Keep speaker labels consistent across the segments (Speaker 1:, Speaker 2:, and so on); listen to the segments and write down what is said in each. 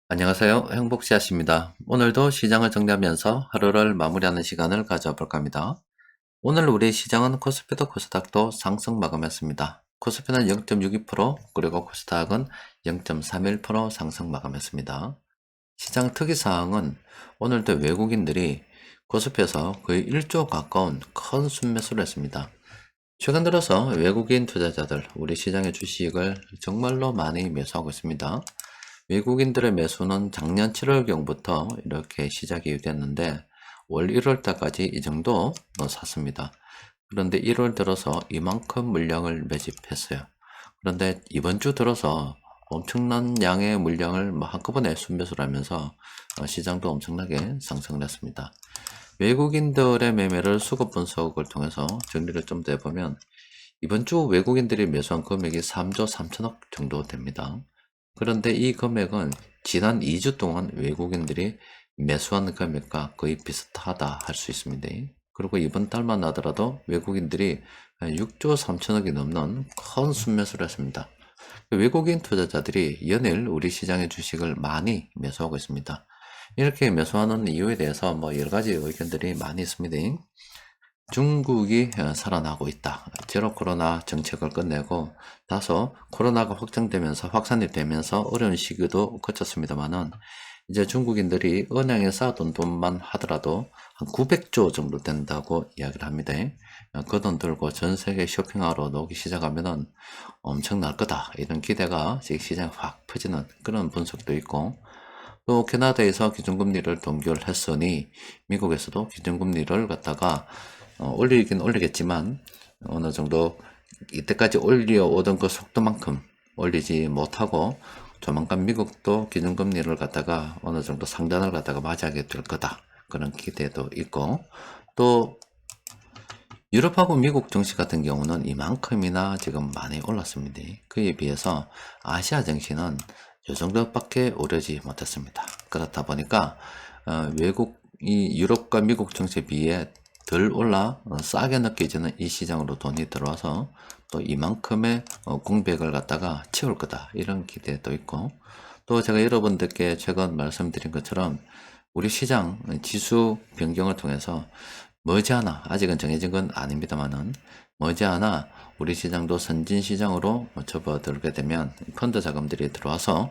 Speaker 1: 안녕하세요. 행복씨앗입니다. 오늘도 시장을 정리하면서 하루를 마무리하는 시간을 가져볼까 합니다. 오늘 우리 시장은 코스피도 코스닥도 상승 마감했습니다. 코스피는 0.62%, 그리고 코스닥은 0.31% 상승 마감했습니다. 시장 특이사항은 오늘도 외국인들이 코스피에서 거의 1조 가까운 큰 순매수를 했습니다. 최근 들어서 외국인 투자자들, 우리 시장의 주식을 정말로 많이 매수하고 있습니다. 외국인들의 매수는 작년 7월경부터 이렇게 시작이 됐는데 올 1월달까지 이 정도 샀습니다. 그런데 1월 들어서 이만큼 물량을 매집했어요. 그런데 이번 주 들어서 엄청난 양의 물량을 한꺼번에 순매수를 하면서 시장도 엄청나게 상승을 했습니다. 외국인들의 매매를 수급 분석을 통해서 정리를 좀 더 해보면 이번 주 외국인들이 매수한 금액이 3조 3천억 정도 됩니다. 그런데 이 금액은 지난 2주 동안 외국인들이 매수한 금액과 거의 비슷하다 할 수 있습니다. 그리고 이번 달만 하더라도 외국인들이 6조 3천억이 넘는 큰 순매수를 했습니다. 외국인 투자자들이 연일 우리 시장의 주식을 많이 매수하고 있습니다. 이렇게 매수하는 이유에 대해서 여러 가지 의견들이 많이 있습니다. 중국이 살아나고 있다. 제로 코로나 정책을 끝내고 다소 코로나가 확산이 되면서 어려운 시기도 거쳤습니다만은 이제 중국인들이 은행에 쌓아둔 돈만 하더라도 한 900조 정도 된다고 이야기를 합니다. 그 돈 들고 전 세계 쇼핑하러 나오기 시작하면은 엄청날 거다. 이런 기대가 시장에 확 퍼지는 그런 분석도 있고, 또 캐나다에서 기준금리를 동결했으니 미국에서도 기준금리를 갖다가 올리긴 올리겠지만 어느 정도 이때까지 올려오던 그 속도만큼 올리지 못하고 조만간 미국도 기준금리를 갖다가 어느 정도 상단을 갖다가 맞이하게 될 거다. 그런 기대도 있고, 또 유럽하고 미국 증시 같은 경우는 이만큼이나 지금 많이 올랐습니다. 그에 비해서 아시아 증시는 이 정도밖에 오르지 못했습니다. 그렇다 보니까 외국이 유럽과 미국 증시에 비해 덜 올라 싸게 느껴지는 이 시장으로 돈이 들어와서 또 이만큼의 공백을 갖다가 채울 거다, 이런 기대도 있고, 또 제가 여러분들께 최근 말씀드린 것처럼 우리 시장 지수 변경을 통해서 머지않아, 아직은 정해진 건 아닙니다만은 머지않아 우리 시장도 선진 시장으로 접어들게 되면 펀드 자금들이 들어와서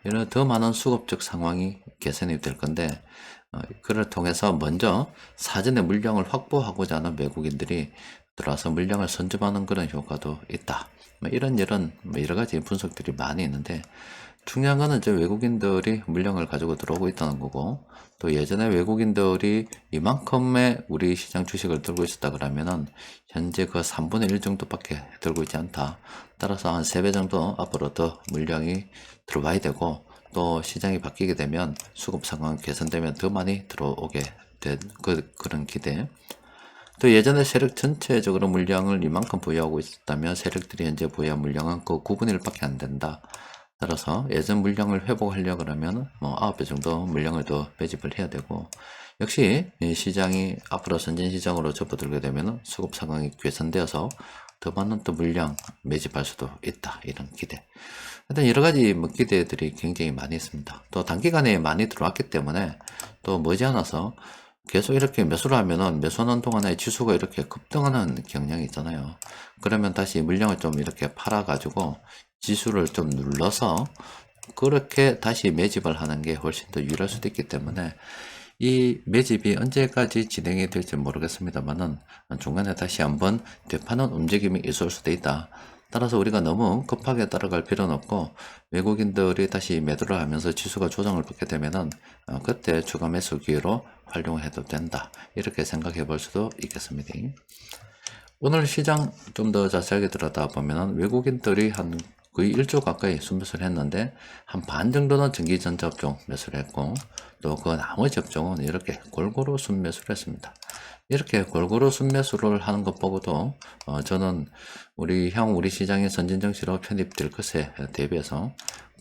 Speaker 1: 이런 더 많은 수급적 상황이 개선이 될 건데, 그를 통해서 먼저 사전에 물량을 확보하고자 하는 외국인들이 들어와서 물량을 선점하는 그런 효과도 있다. 이런 여러 가지 분석들이 많이 있는데, 중요한 거는 이제 외국인들이 물량을 가지고 들어오고 있다는 거고, 또 예전에 외국인들이 이만큼의 우리 시장 주식을 들고 있었다 그러면은 현재 그 3분의 1 정도밖에 들고 있지 않다. 따라서 한 3배 정도 앞으로 더 물량이 들어와야 되고, 또 시장이 바뀌게 되면 수급 상황 개선되면 더 많이 들어오게 된 그런 기대. 또 예전에 세력 전체적으로 물량을 이만큼 보유하고 있었다면 세력들이 현재 보유한 물량은 그 9분의 1밖에 안 된다. 따라서 예전 물량을 회복하려고 하면 9배 정도 물량을 더 매집을 해야 되고, 역시 이 시장이 앞으로 선진시장으로 접어들게 되면 수급 상황이 개선되어서 더 많은 또 물량 매집할 수도 있다, 이런 기대. 하여튼 여러 가지 기대들이 굉장히 많이 있습니다. 또 단기간에 많이 들어왔기 때문에 또 머지않아서 계속 이렇게 매수를 하면은 매수하는 동안에 지수가 이렇게 급등하는 경향이 있잖아요. 그러면 다시 물량을 좀 이렇게 팔아가지고 지수를 좀 눌러서 그렇게 다시 매집을 하는 게 훨씬 더 유리할 수도 있기 때문에 이 매집이 언제까지 진행이 될지 모르겠습니다만은 중간에 다시 한번 되파는 움직임이 있을 수도 있다. 따라서 우리가 너무 급하게 따라갈 필요는 없고, 외국인들이 다시 매도를 하면서 지수가 조정을 받게 되면은 그때 추가 매수 기회로 활용해도 된다, 이렇게 생각해 볼 수도 있겠습니다. 오늘 시장 좀 더 자세하게 들여다보면 외국인들이 한 거의 1조 가까이 순매수를 했는데 한 반 정도는 전기전자 업종 매수를 했고, 또 그 나머지 업종은 이렇게 골고루 순매수를 했습니다. 이렇게 골고루 순매수를 하는 것 보고도 저는 우리 시장의 선진정시로 편입될 것에 대비해서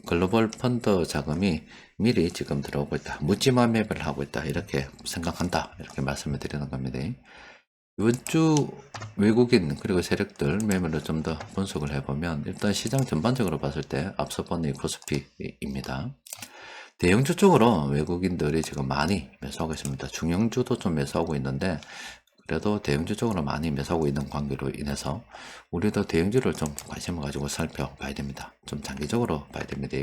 Speaker 1: 글로벌 펀드 자금이 미리 지금 들어오고 있다, 묻지마 매매를 하고 있다, 이렇게 생각한다, 이렇게 말씀을 드리는 겁니다. 이번 주 외국인 그리고 세력들 매매를 좀 더 분석을 해보면 일단 시장 전반적으로 봤을 때 앞서 본 이 코스피입니다. 대형주 쪽으로 외국인들이 지금 많이 매수하고 있습니다. 중형주도 좀 매수하고 있는데 그래도 대형주 쪽으로 많이 매수하고 있는 관계로 인해서 우리도 대형주를 좀 관심을 가지고 살펴봐야 됩니다. 좀 장기적으로 봐야 됩니다.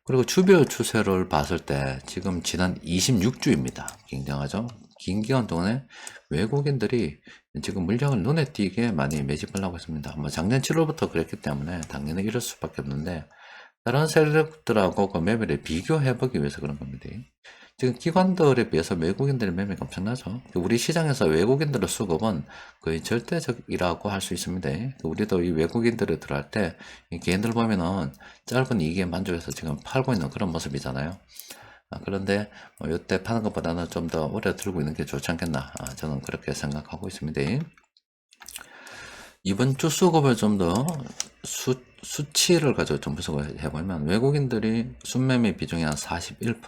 Speaker 1: 그리고 주별 추세를 봤을 때 지금 지난 26주입니다. 굉장하죠? 긴 기간 동안에 외국인들이 지금 물량을 눈에 띄게 많이 매집을 하고 있습니다. 뭐 작년 7월부터 그랬기 때문에 당연히 이럴 수밖에 없는데 다른 세력들하고 그 매매를 비교해보기 위해서 그런 겁니다. 지금 기관들에 비해서 외국인들의 매매가 엄청나죠. 우리 시장에서 외국인들의 수급은 거의 절대적이라고 할 수 있습니다. 우리도 이 외국인들을 들어갈 때 개인들 보면은 짧은 이익에 만족해서 지금 팔고 있는 그런 모습이잖아요. 그런데 이때 파는 것보다는 좀 더 오래 들고 있는 게 좋지 않겠나, 저는 그렇게 생각하고 있습니다. 이번 주 수급을 좀 더 수치를 가지고 좀 분석을 해보면 외국인들이 순매매 비중이 한 41%,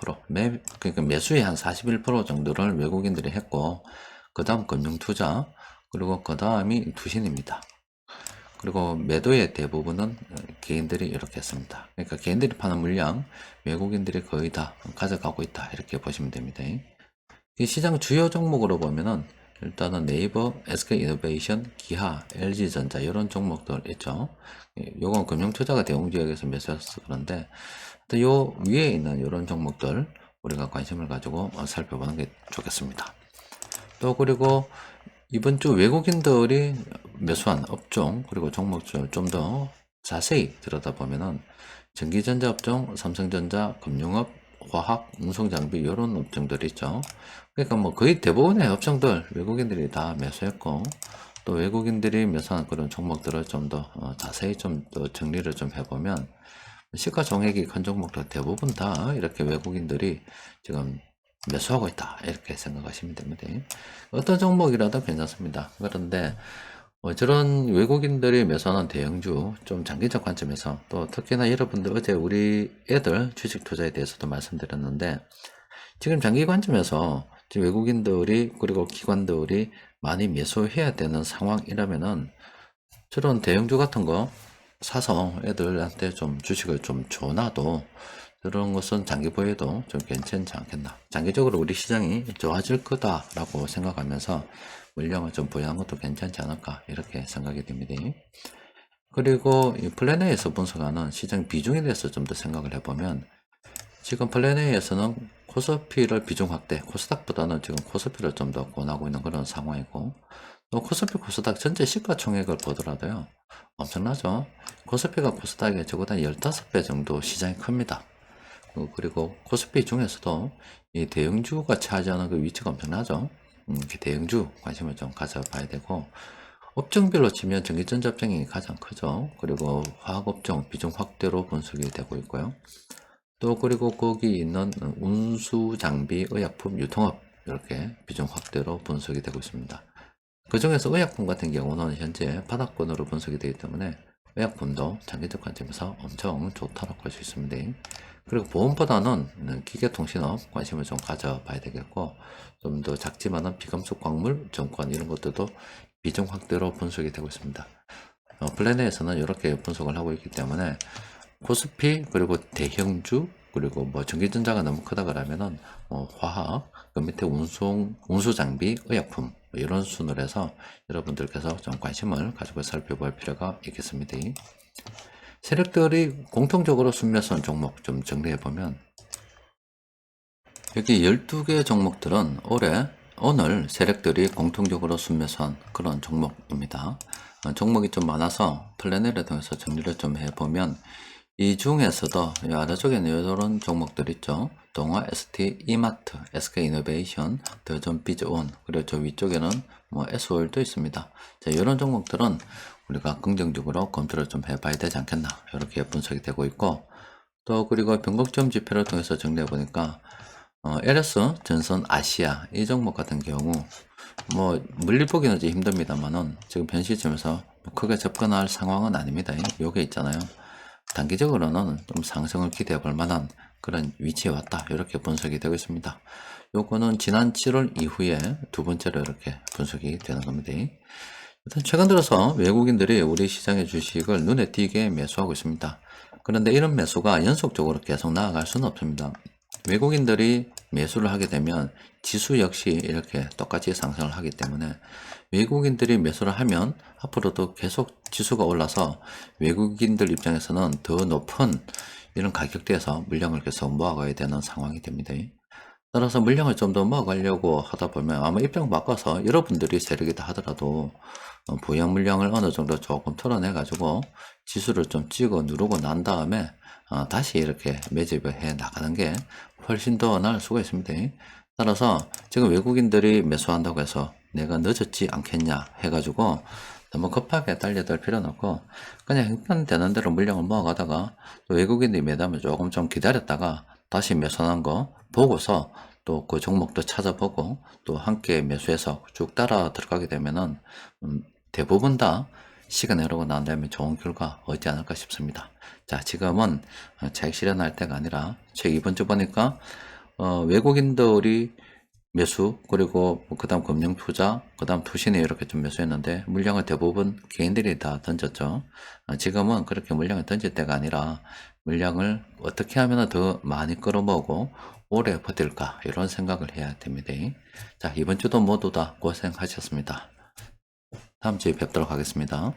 Speaker 1: 그러니까 매수의 한 41% 정도를 외국인들이 했고, 그 다음 금융투자, 그리고 그 다음이 투신입니다. 그리고 매도의 대부분은 개인들이 이렇게 했습니다. 그러니까 개인들이 파는 물량, 외국인들이 거의 다 가져가고 있다, 이렇게 보시면 됩니다. 이 시장 주요 종목으로 보면은 일단은 네이버, SK이노베이션, 기하, LG전자 이런 종목들 있죠. 요건 금융투자가 대웅지역에서 매수해서 그런데 또 요 위에 있는 이런 종목들 우리가 관심을 가지고 살펴보는 게 좋겠습니다. 또 그리고 이번 주 외국인들이 매수한 업종 그리고 종목들 좀 더 자세히 들여다보면은 전기전자 업종, 삼성전자, 금융업, 화학, 운송장비 이런 업종들이 있죠. 그러니까 뭐 거의 대부분의 업종들 외국인들이 다 매수했고, 또 외국인들이 매수한 그런 종목들을 좀 더 자세히 좀 더 정리를 좀 해보면 시가총액이 큰 종목들 대부분 다 이렇게 외국인들이 지금 매수하고 있다, 이렇게 생각하시면 됩니다. 어떤 종목이라도 괜찮습니다. 그런데 저런 외국인들이 매수하는 대형주 좀 장기적 관점에서, 또 특히나 여러분들 어제 우리 애들 주식 투자에 대해서도 말씀드렸는데 지금 장기 관점에서 지금 외국인들이 그리고 기관들이 많이 매수해야 되는 상황이라면은 저런 대형주 같은 거 사서 애들한테 좀 주식을 좀 줘놔도 그런 것은 장기 보유도 좀 괜찮지 않겠나. 장기적으로 우리 시장이 좋아질 거다라고 생각하면서 물량을 좀 보유하는 것도 괜찮지 않을까, 이렇게 생각이 됩니다. 그리고 이 플랜 A에서 분석하는 시장 비중에 대해서 좀 더 생각을 해보면 지금 플랜 A에서는 코스피를 비중 확대, 코스닥보다는 지금 코스피를 좀 더 권하고 있는 그런 상황이고, 또 코스피 코스닥 전체 시가총액을 보더라도요 엄청나죠. 코스피가 코스닥에 적어도 15배 정도 시장이 큽니다. 그리고 코스피 중에서도 이 대형주가 차지하는 그 위치가 엄청나죠. 대형주 관심을 좀 가져봐야 되고, 업종별로 치면 전기전자 업종이 가장 크죠. 그리고 화학업종 비중 확대로 분석이 되고 있고요. 또 그리고 거기 있는 운수장비, 의약품, 유통업 이렇게 비중 확대로 분석이 되고 있습니다. 그 중에서 의약품 같은 경우는 현재 바닥권으로 분석이 되기 때문에 의약품도 장기적 관점에서 엄청 좋다고 할 수 있습니다. 그리고 보험보다는 기계통신업 관심을 좀 가져봐야 되겠고, 좀 더 작지만은 비금속 광물, 정권 이런 것들도 비중 확대로 분석이 되고 있습니다. 플래너에서는 이렇게 분석을 하고 있기 때문에 코스피 그리고 대형주 그리고 뭐 전기전자가 너무 크다 그러면은 화학, 그 밑에 운수장비, 의약품 뭐 이런 순으로 해서 여러분들께서 좀 관심을 가지고 살펴볼 필요가 있겠습니다. 세력들이 공통적으로 순매수한 종목 좀 정리해보면 여기 12개 종목들은 오늘 세력들이 공통적으로 순매수한 그런 종목입니다. 종목이 좀 많아서 플래너를 통해서 정리를 좀 해보면 이 중에서도 이 아래쪽에는 이런 종목들 있죠. 동아, ST, 이마트, SK이노베이션, 더존 비즈온, 그리고 저 위쪽에는 뭐 SO일도 있습니다. 자, 이런 종목들은 우리가 긍정적으로 검토를 좀 해봐야 되지 않겠나, 이렇게 분석이 되고 있고, 또 그리고 변곡점 지표를 통해서 정리해 보니까 LS 전선 아시아 이 종목 같은 경우 뭐 물리 보기는 좀 힘듭니다만은 지금 현 시점에서 크게 접근할 상황은 아닙니다. 요게 있잖아요. 단기적으로는 좀 상승을 기대해 볼 만한 그런 위치에 왔다, 이렇게 분석이 되고 있습니다. 요거는 지난 7월 이후에 두 번째로 이렇게 분석이 되는 겁니다. 일단 최근 들어서 외국인들이 우리 시장의 주식을 눈에 띄게 매수하고 있습니다. 그런데 이런 매수가 연속적으로 계속 나아갈 수는 없습니다. 외국인들이 매수를 하게 되면 지수 역시 이렇게 똑같이 상승을 하기 때문에 외국인들이 매수를 하면 앞으로도 계속 지수가 올라서 외국인들 입장에서는 더 높은 이런 가격대에서 물량을 계속 모아가야 되는 상황이 됩니다. 따라서 물량을 좀 더 모아가려고 하다 보면 아마 입장 바꿔서 여러분들이 세력이다 하더라도 부양 물량을 어느 정도 조금 털어내 가지고 지수를 좀 찍어 누르고 난 다음에 다시 이렇게 매집을 해 나가는 게 훨씬 더 나을 수가 있습니다. 따라서 지금 외국인들이 매수한다고 해서 내가 늦었지 않겠냐 해가지고 너무 급하게 달려들 필요는 없고 그냥 형편되는 대로 물량을 모아가다가 또 외국인들이 매다면 조금 좀 기다렸다가 다시 매수한 거 보고서 또 그 종목도 찾아보고 또 함께 매수해서 쭉 따라 들어가게 되면은 대부분 다 시간 흐르고 난 다음에 좋은 결과 얻지 않을까 싶습니다. 자, 지금은 차익 실현할 때가 아니라 최 이번 주 보니까 외국인들이 매수 그리고 그 다음 금융투자 그 다음 투신에 이렇게 좀 매수했는데 물량을 대부분 개인들이 다 던졌죠. 지금은 그렇게 물량을 던질 때가 아니라 물량을 어떻게 하면 더 많이 끌어모으고 오래 버틸까 이런 생각을 해야 됩니다. 자, 이번 주도 모두 다 고생하셨습니다. 다음 주에 뵙도록 하겠습니다.